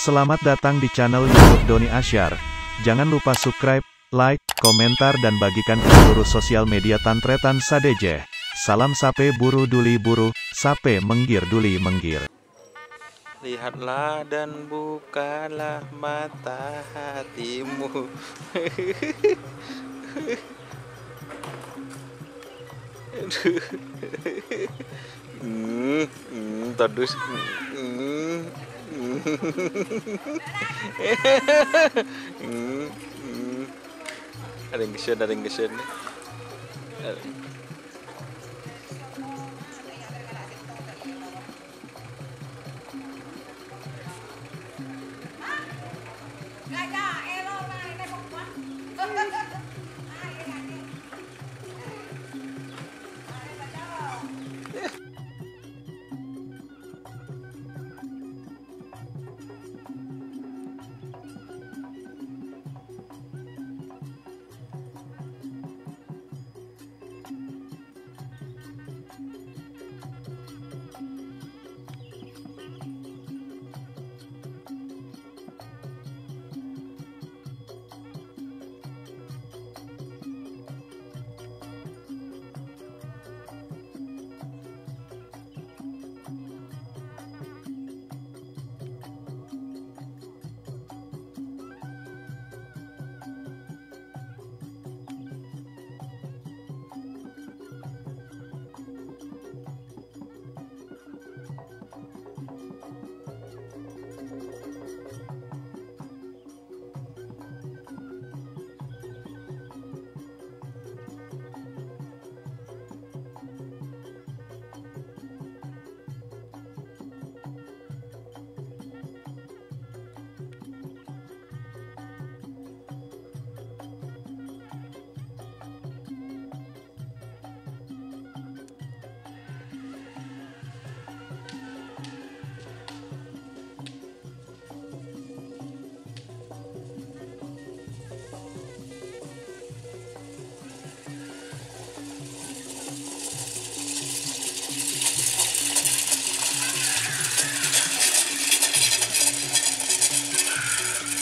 Selamat datang di channel YouTube Doni Asyar. Jangan lupa subscribe, like, komentar dan bagikan ke seluruh sosial media Tantretan Sadeje. Salam sape buru duli buru, sape menggir duli menggir. Lihatlah dan bukalah mata hatimu. Tadus. Ada yang kesian, ada yang kesian nih.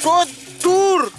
Kotor.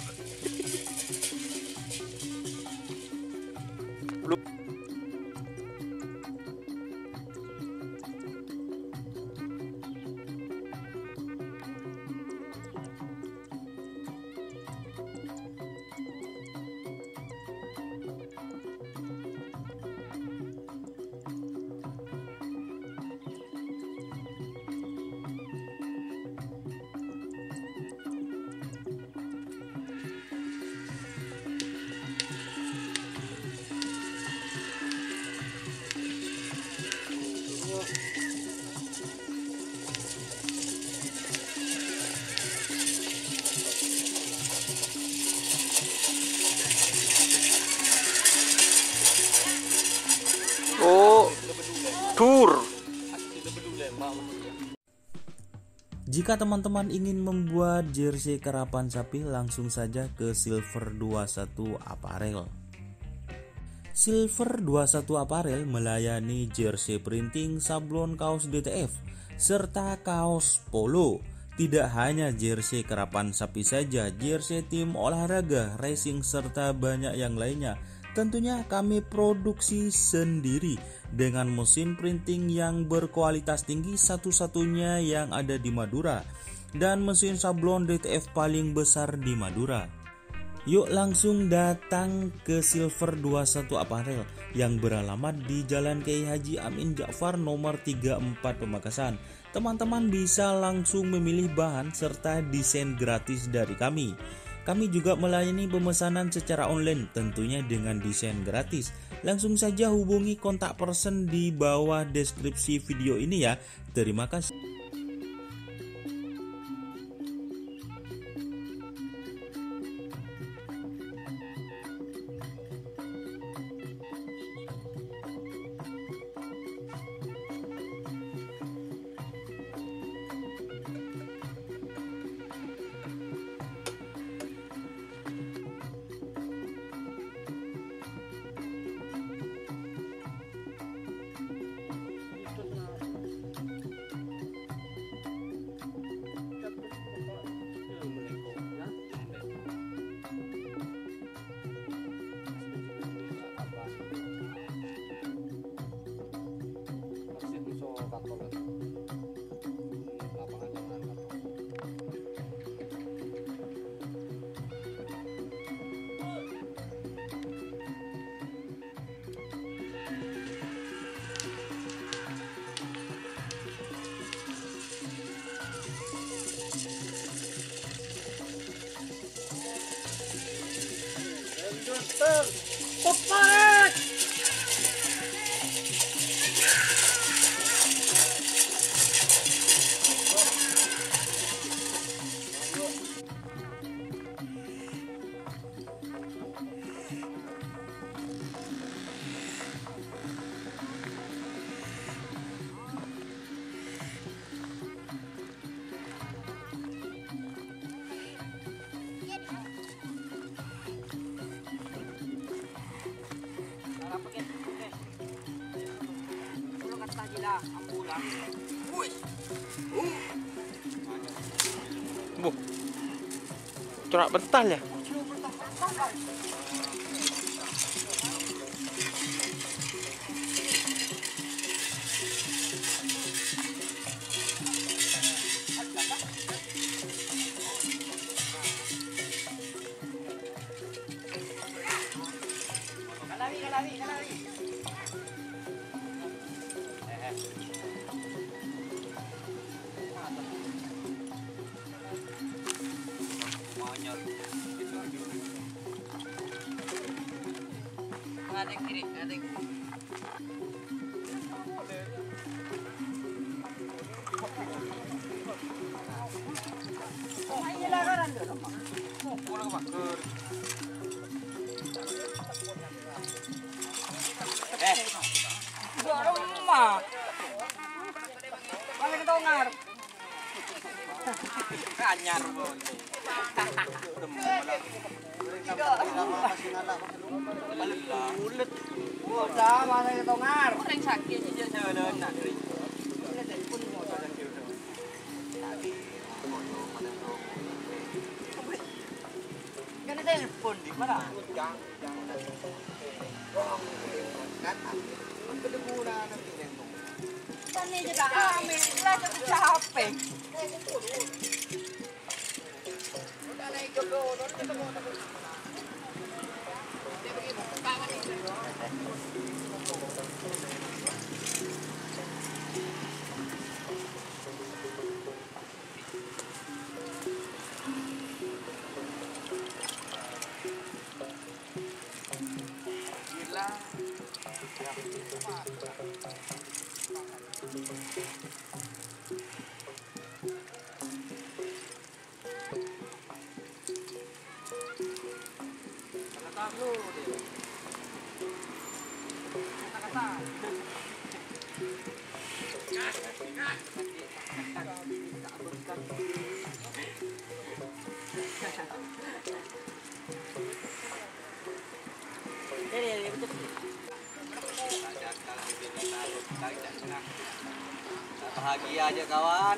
Oh, tur. Jika teman-teman ingin membuat jersey karapan sapi, langsung saja ke Silver 21 Apparel. Silver 21 Apparel melayani jersey printing, sablon kaos DTF, serta kaos polo. Tidak hanya jersey karapan sapi saja, jersey tim olahraga, racing, serta banyak yang lainnya. Tentunya kami produksi sendiri dengan mesin printing yang berkualitas tinggi, satu-satunya yang ada di Madura, dan mesin sablon DTF paling besar di Madura. Yuk langsung datang ke Silver 21 Apparel yang beralamat di Jalan Kiai Haji Amin Ja'far nomor 34 Pamekasan. Teman-teman bisa langsung memilih bahan serta desain gratis dari kami. Kami juga melayani pemesanan secara online, tentunya dengan desain gratis. Langsung saja hubungi kontak person di bawah deskripsi video ini ya. Terima kasih. Bu, corak bental ya. Anyar bon. Ulet. Udah mana ke tongar. Orang sakit aja jalan nak. Kan telepon di mana? Tani je dah ambil, lah jadi capek. Bahagia aja kawan.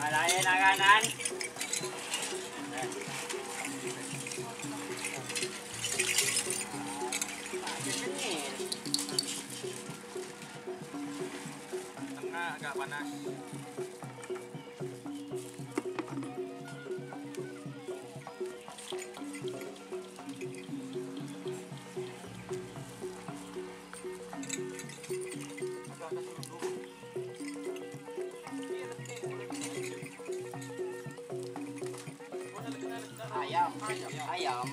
Lain kanan. Tengah agak panas. Ayam.